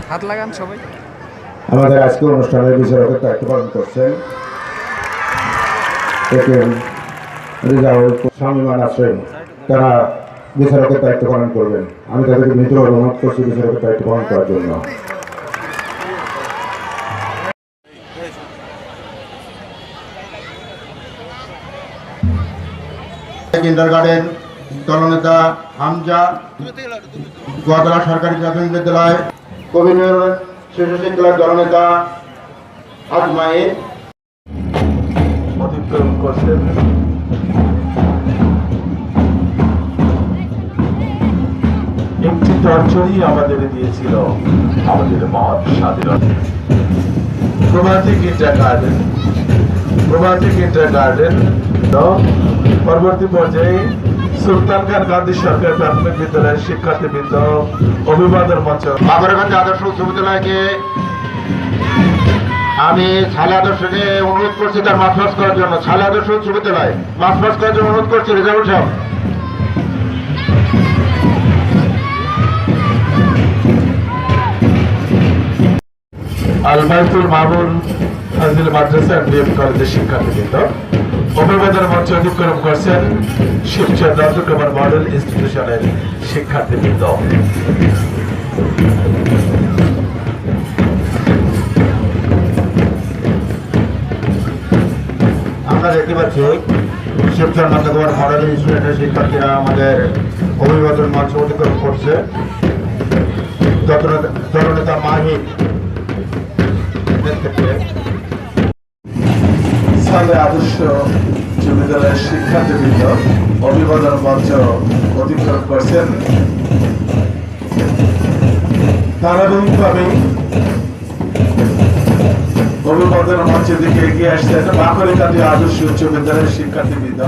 হাত লাগান সবাই। আমাদের আজকে অনুষ্ঠানের বিচারকের দায়িত্ব পালন করছেন স্বামীমান আছেন, তারা বিচারকের দায়িত্ব পালন করবেন। আমি তাদেরকে মৃত অনুরোধ করছি বিচারকের দায়িত্ব পালন করার জন্য। কিন্ডারগার্টেন দলনেতা হামজা, গোয়াতলা সরকারি প্রাথমিক বিদ্যালয় কবিনুর শিশু শিক্ষা দলনেতা আজমাইন অতিক্রম করছেন। একটি তর্জনী আমাদের দিয়েছিল আমাদের মহৎ স্বাধীনতা। প্রভাতী কিন্ডারগার্টেন পরবর্তী পর্যায়ে সুলতান খান গান্ধী সরকারি প্রাথমিক বিদ্যালয়ের শিক্ষার্থীবৃন্দ অভিবাদন মঞ্চ। বাবরগঞ্জ আদর্শ উচ্চ বিদ্যালয়কে আমি ছালে আদর্শকে অনুরোধ করছি তার মার্চ পাস করার জন্য। ছালে আদর্শ উচ্চ বিদ্যালয় মার্চ পাস করার জন্য অনুরোধ করছি। রেজাউল সাহেব আলবাইতুল মামুন ফাজিল মাদ্রাসা এমডিএম কলেজের শিক্ষার্থীবৃন্দ অভিবাদন মঞ্চ অতিক্রম করছেন শিবচর নন্দকুমার মডেল ইনস্টিটিউশনের শিক্ষার্থীবৃন্দ। আমরা দেখতে পাচ্ছি শিবচর নন্দকুমার মডেল ইনস্টিটিউশনের শিক্ষার্থীরা আমাদের অভিবাদন মঞ্চ অতিক্রম করছে। দলনেতা মাহির আদর্শ উচ্চ বিদ্যালয়ের শিক্ষার্থীবৃন্দ অভিবাদন মঞ্চ অতিক্রম করছেন। ধারাবাহিকভাবে অভিবাদন মঞ্চের দিকে এগিয়ে আসছেন বাকলিকান্দি আদর্শ উচ্চ বিদ্যালয়ের শিক্ষার্থীবৃন্দ।